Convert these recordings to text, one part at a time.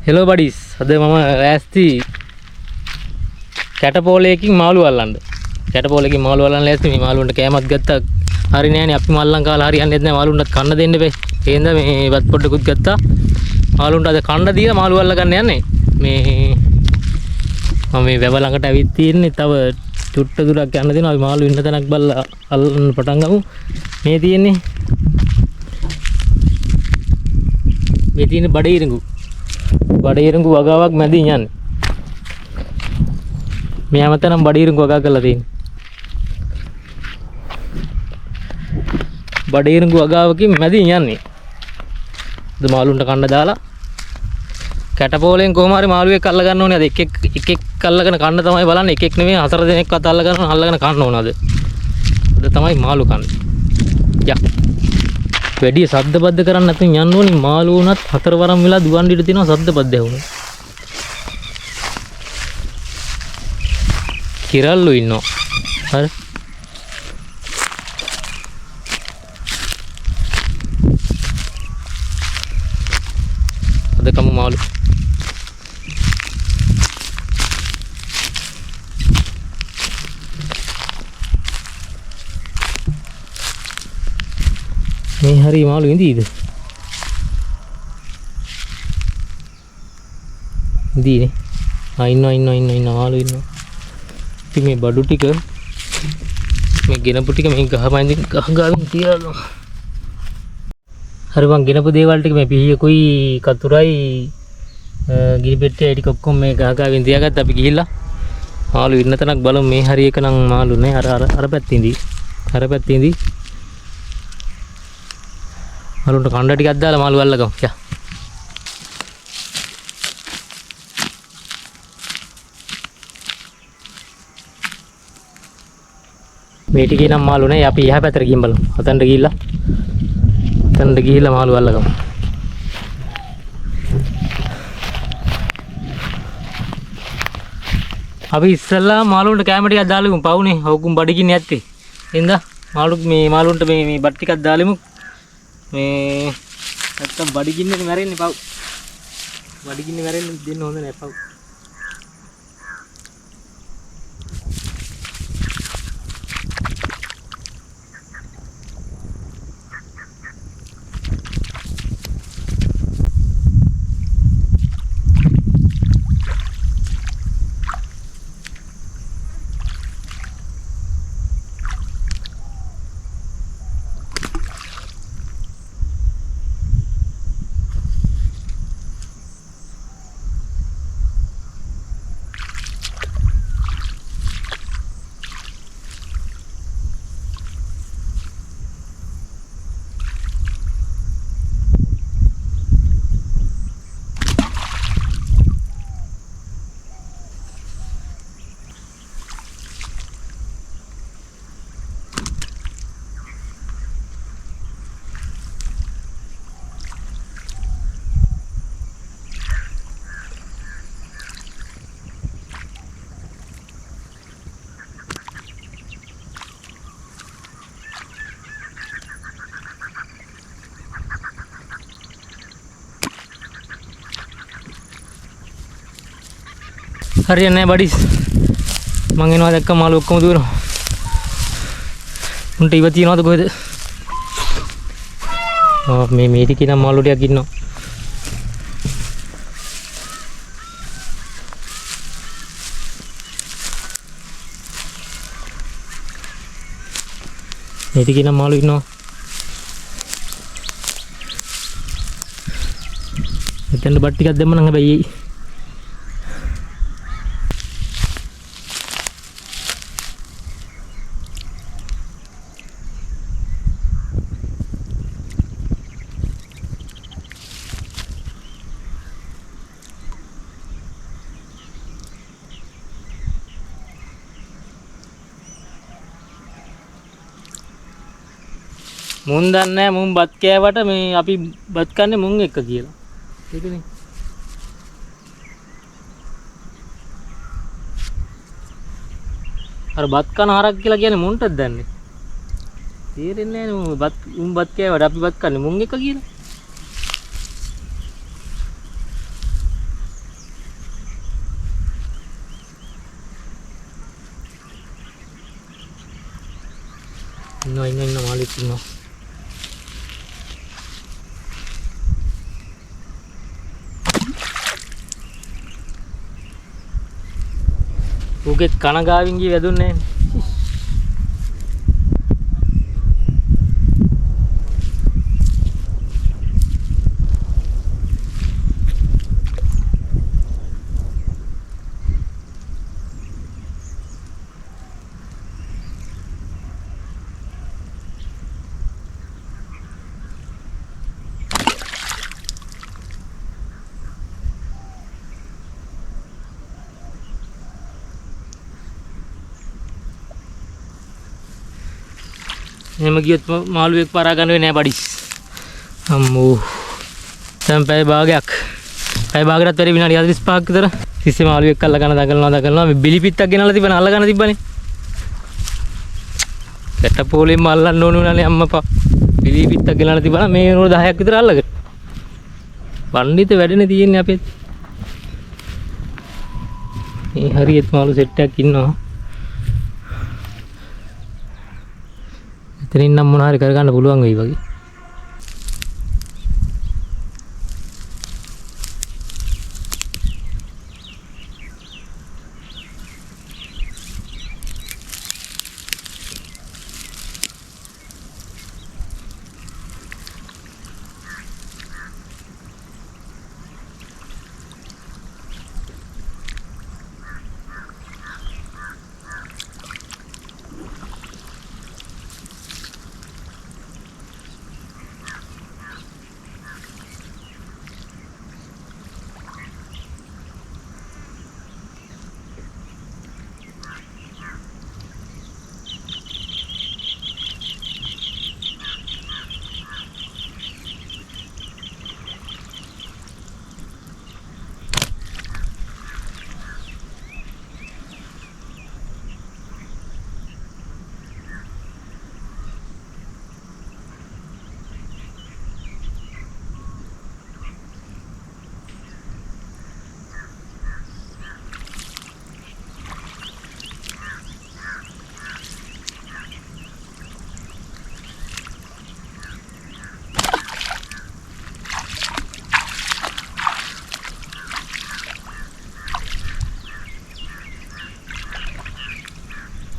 Hello බඩිස් අද මම ලෑස්ති කැටපෝලයකින් මාළු අල්ලන්න. කැටපෝලයකින් මාළු අල්ලන්න ලෑස්ති. මේ මාළුන්ට කෑමක් ගත්තා. හරි නෑනේ අපි මල්ලන් කාලා හරියන්නේ නැහැ. මාළුන්ටත් කන්න දෙන්න බෑ. ඒ හින්දා මේ වත් පොඩ්ඩකුත් ගත්තා. මාළුන්ට අද කන්න දීලා මාළු අල්ල ගන්න යන්නේ. මේ මම මේ වැව ළඟට ඇවිත් තියෙන්නේ. තව චුට්ට දුරක් යන්න දෙනවා. අපි මාළු ඉන්න තැනක් බලලා අල්ලන්න පටන් ගමු. මේ තියෙන්නේ බඩේරිඟු. බඩේරිඟු වගාවක් මැදින් යන්නේ. මේ හැමතැනම බඩේරිඟු වගා කරලා තියෙන්නේ. බඩේරිඟු වගාවකින් මැදින් යන්නේ. අද මාළුන්ට කන්න දාලා කැටපෝලෙන් කොහොම හරි මාළුවෙක් අල්ල ගන්න ඕනේ. අද එක අල්ලගෙන කන්න තමයි බලන්නේ. එක නෙමෙයි 4 දෙනෙක්වත් අල්ලගෙන කන්න ඕන අද. අද තමයි මාළු කන්නේ. යා වැඩි සද්ද බද්ද කරන්න නැත්නම් යන්න ඕනේ. මාළු උනත් 4 වරම් වෙලා දුවන් ඉඳ තියෙනවා සද්ද බද්ද ඇහුණා. කිරල්ලු ඉන්නවා. හරි. අද කමු මාළු. මේ හරි මාළු ඉඳීද? ඉඳීනේ. ඉන්නවා මාළු ඉන්නවා. ඉතින් මේ බඩු ටික මේ ගෙනපු ටික මේ ගහගාවින් තියලා. හරි මං ගෙනපු දේවල් ටික මේ පිහියකුයි කතුරයි ගිනි පෙට්ටියයි ටික ඔක්කොම මේ ගහගාවින් තියාගත්ත. අපි ගිහිල්ලා මාළු ඉන්න තැනක් බලමු. මේ හරි එක නම් මාළු නෑ. අර පැත්තේ ඉඳී. මාළුන්ට කණ්ඩ ටිකක් දාලා මාළු අල්ලගමු. යා. මේ ටිකේ නම් මාළු නෑ. අපි එහා පැත්තට ගිහින් බලමු. අතනට ගිහිල්ලා මාළු අල්ලගමු. අපි ඉස්සල්ලා මාළුන්ට කැම ටිකක් දාලමු. පවුනේ. හොකුම් බඩගින්න ඇත්තේ. එඳ මාළුන්ට මේ බත් ටිකක් දාලමු. මේ නැත්තම් බඩගින්නක මැරෙන්නේ පව්. බඩගින්නේ මැරෙන්න දෙන්න හොඳ නෑ පව්. හරියන්නේ නැහැ බඩිස්. මං එනවා දැක්ක මාළු ඔක්කොම දුවනවා. උන්ට ඉව තියනවද කොහෙද? මේ ටිකේ නම් මාළු ටිකක් ඉන්නවා. මේ ටිකේ නම් මාළු ඉන්නවා. එතන බත් ටිකක් දෙන්න නම් හැබැයි මුන් දන්නේ නැහැ මුන් බත් කෑවට මේ අපි බත් කන්නේ මුන් එක්ක කියලා. ඒකනේ. අර බත් කන හරක් කියලා කියන්නේ මුන්ටද දන්නේ. තේරෙන්නේ නැහැ නේ බත් කෑවට අපි බත් කන්නේ මුන් එක්ක කියලා. ඉන්න මාළුවෙක් ඉන්නවා. ඌගෙත් කන ගාවින් ගියේ වැදුන්නේ නැහැ. එහෙම ගියොත් මාළුවෙක් පරා ගන්න වෙන්නේ නැහැ බඩිස්. අම්මෝ. දැන් පැය භාගයක්. පැය භාගයකට වැඩි විනාඩි 45ක් විතර තිස්සේ මාළුවෙක් අල්ල ගන්න දඟලනවා. මේ බිලිපිත්තක් ගෙනල්ලා තිබ්බන අල්ල ගන්න තිබ්බනේ. කැටපෝලෙම අල්ලන්න ඕන උනානේ අම්මපා. බිලිපිත්තක් ගෙනල්ලා තිබ්බන මේ නෝ 10ක් විතර අල්ලගෙන. පණ්ඩිත වැඩනේ තියෙන්නේ අපේ. මේ හරියට මාළු සෙට් එකක් ඉන්නවා. එතනින් නම් මොන හරි කරගන්න පුළුවන් වෙයි වගේ.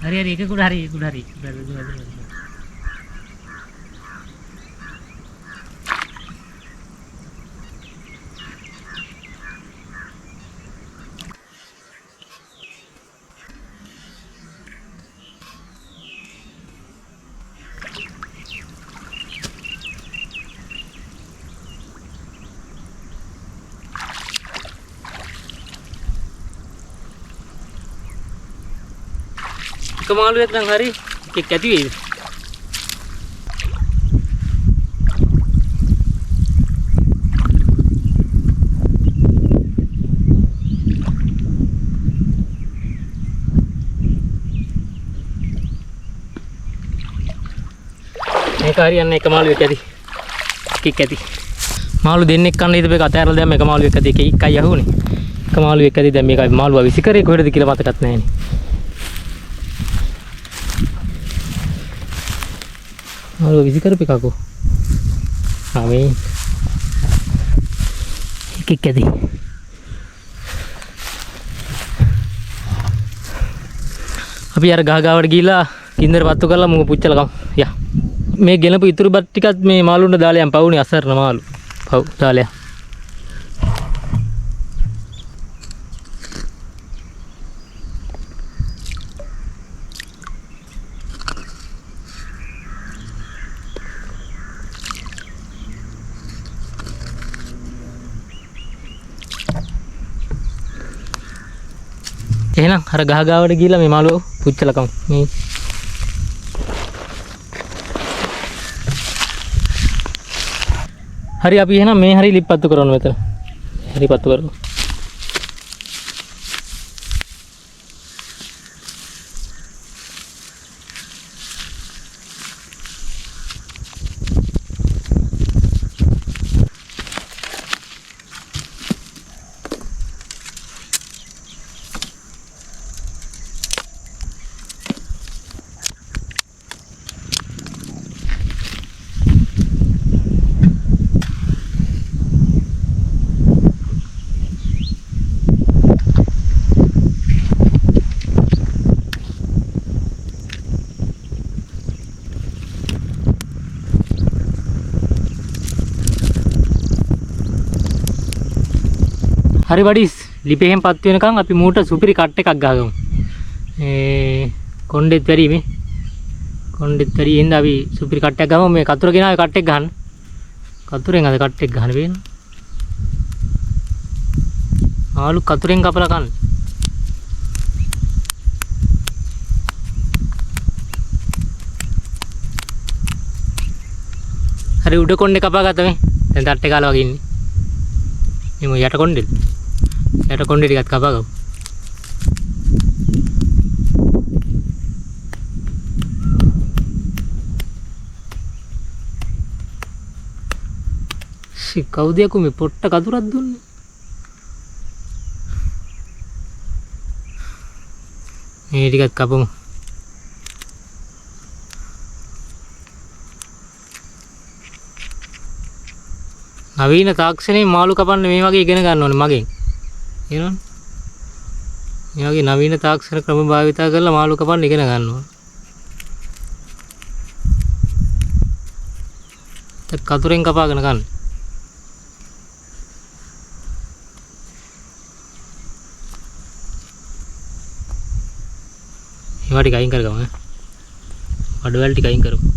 හරි එකකුට හරි. කමාලුවෙක් නම් හරි එකක් ඇති වේවි. මේක හරියන්නේ එක මාළුවෙක් ඇති. එකක් ඇති. මාළු දෙන්නෙක් කන්න ඉදපේක අතෑරලා දැම්ම එක මාළුවෙක් ඇති. එකයි යහුනේ. එක මාළුවෙක් ඇති දැන් මේක මාළුවා විසි කරේ කොහෙද කියලා මතකත් නැහැ නේ. මාළුවා විසි කරපේකකෝ. ආමේ. එකක් ඇති. අපි අර ගහ ගාවට ගිහිල්ලා ගින්දර පත්තු කරලා මුග පුච්චලා කමු. යා. මේ ගෙනපු ඉතුරු බත් ටිකත් මේ මාළුන්ට දාලා යන් පවුනේ අසරණ මාළු. පව් දාලා. එහෙනම් අර ගහ ගාවට ගිහිල්ලා මේ මාළුව පුච්චලා කමු. මේ හරි අපි එහෙනම් මේ හරි ලිප්පත්තු කරනවා මෙතන. හරි පත්තු කරමු. හරි වඩිස් ලිපෙහෙන් පත් වෙනකන් අපි මූට සුපිරි කට් එකක් ගහගමු. කොණ්ඩෙත් වැඩි මේ. කොණ්ඩෙත් වැඩි ඉඳ අපි සුපිරි කට් එකක් ගමු. මේ කතුර ගෙනාවේ කට් එක ගන්න. කතුරෙන් අද කට් එක ගන්න වෙන. ආලු කතුරෙන් කපලා කන්න. හරි උඩ කොණ්ඩේ කපා ගත්තා මේ. දැන් තට්ටේ කාලා වගේ ඉන්නේ. මේ යට කොණ්ඩේ. යට කොණ්ඩේ ටිකක් කපා ගමු. කවුද යකෝ මේ පොට්ට කතුරක් දුන්නේ? මේ ටිකක් කපමු. නවීන තාක්ෂණයේ මාළු කපන්න මේ වගේ ඉගෙන ගන්න ඕනේ මගෙන්. එහෙනම් මේ වගේ නවීන තාක්ෂණ ක්‍රම භාවිත කරලා මාළු කපන්න ඉගෙන ගන්න ඕනේ. කතුරෙන් කපාගෙන ගන්න. ඒවා ටික අයින් කරගමු. වඩවැල් ටික අයින් කරමු.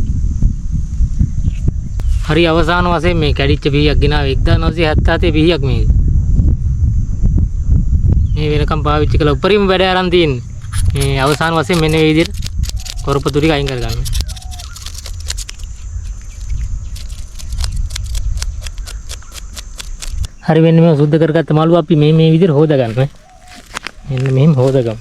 හරි අවසාන වශයෙන් මේ කැඩිච්ච පීයක් ගෙනාව 1977 පීයක් මේක. මේ වෙනකම් පාවිච්චි කළ උපරිම වැඩ ආරන් තියෙන්නේ. මේ අවසාන වශයෙන් මෙන්න මේ විදිහට කොරපතු ටික අයින් කරගන්න. හරි වෙන්නේ මේ සුද්ධ කරගත්ත මාළු අපි මේ විදිහට හොදා ගන්න. මෙන්න මෙහෙම හොදගමු.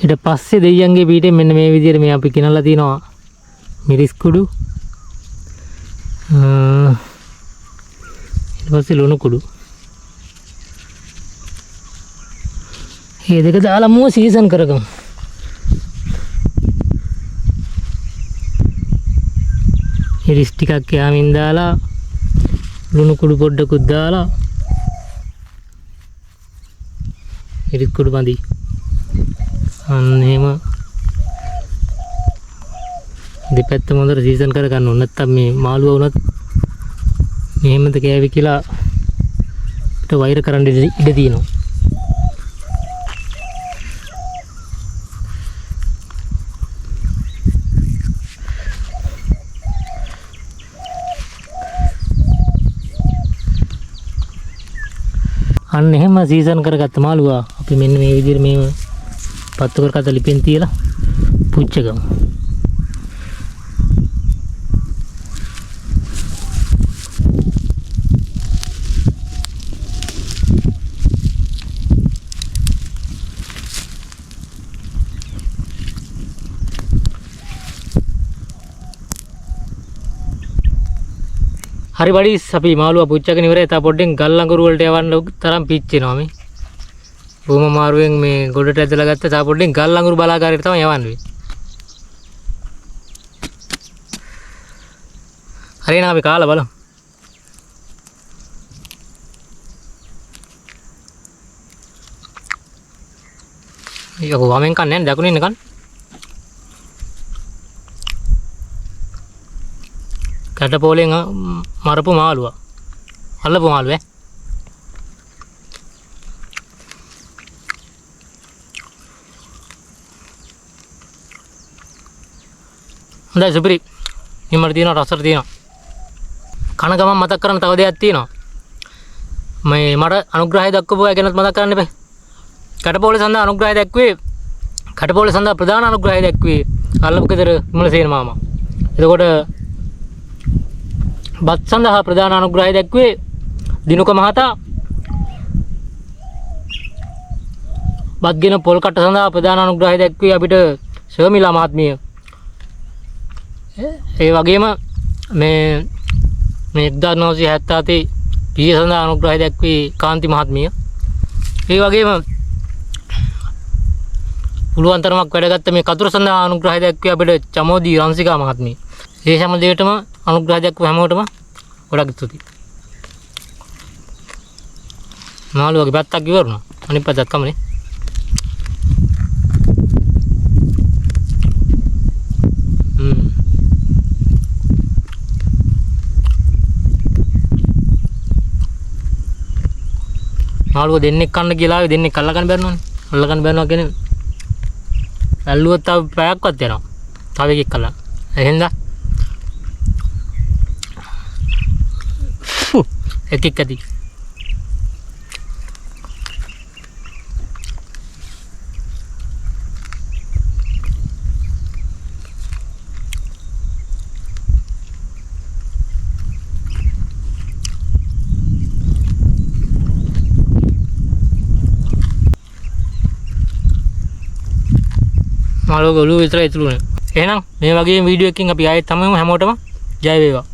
ඊට පස්සේ දෙයියන්ගේ පීටෙන් මෙන්න මේ විදිහට මේ අපි කිනලා තිනවා මිරිස් කුඩු ඊට පස්සේ ලුණු කුඩු මේ දෙක දාලා මම සීසන් කරගමු. මිරිස් ටිකක් යාමින් දාලා ලුණු කුඩු පොඩ්ඩකුත් දාලා මිරිස් කුඩු බඳි අන්න එහෙම දෙපැත්තම හොඳට සීසන් කරගන්න ඕන. නැත්තම් මේ මාළුවා වුණත් මෙහෙමද කෑවි කියලා අපිට වෛර කරන්න ඉඩ තියෙනවා. අන්න එහෙම සීසන් කරගත්ත මාළුවා අපි මෙන්න මේ විදිහට මේව පත්තු කරගත්ත ලිපෙන් තියලා පුච්ච ගමු. හරි බඩිස් අපි මාළුවා පුච්චගෙන ඉවරයි. තා පොඩ්ඩෙන් ගල් අඟුරු වලට යවන්න තරම් පිච්චෙනවා මේ. බොහොම මාරුවෙන් මේ ගොඩට ඇදලා ගත්ත තා පොඩ්ඩෙන් ගල් අඟුරු බලාගාරයට තමයි යවන්නේ. හරි එහෙනම් අපි කාලා බලමු. යකෝ වමෙන් කන්නේ නැහැ දකුණින් ඉන්න කන්න. කටපෝලෙන් මරපු මාළුවා. අල්ලපු මාළුවා. හොඳයි සුපිරි. හිමර තියෙනවා රසට තියෙනවා. කන ගමන් මතක් කරන්න තව දෙයක් තියෙනවා. මේ මට අනුග්‍රහය දක්වපු අය ගැනත් මතක් කරන්න එපා. කටපෝලේ සඳහා අනුග්‍රහය දක්වේ. කටපෝලේ සඳහා ප්‍රධාන අනුග්‍රහය දක්වේ අල්ලපු ගෙදර විමලසේන මාමා. එතකොට බත් සඳහා ප්‍රධාන අනුග්‍රහය දක්වේ දිනුක මහතා. බත්ගෙන පොල් කට සඳහා ප්‍රධාන අනුග්‍රහය දක්වේ අපිට ශර්මිලා මහත්මිය. ඒ වගේම මේ 1977 ඊයේ සඳහා අනුග්‍රහය දැක්වී කාන්ති මහත්මිය. ඒ වගේම පුළුවන් තරමක් වැඩගත්ත මේ කතුර සඳහා අනුග්‍රහය දැක්වී අපිට චමෝදී රන්සිකා මහත්මිය. ඒ හැම දෙයකටම අනුග්‍රහය දැක්වූ හැමෝටම ගොඩක් ස්තුතියි. මාළුවගේ පැත්තක් ඉවරුණා. අනිත් පැත්තත් කමනේ. මාළුව දෙන්නෙක් කන්න කියලා ආවේ දෙන්නෙක් අල්ලගන්න බැරිනවනේ. අල්ලගන්න බැරිනවා කියන්නේ ඇල්ලුවොත් තව පැයක්වත් යනවා. තව එකෙක් කල්ලා. එහෙනම් එකෙක් ඇති. මාළුවගේ ඔළුව විතරයි ඉතුරුනේ. එහෙනම් මේ වගේ වීඩියෝ එකකින් අපි ආයෙත් හමු හැමෝටම ජය වේවා.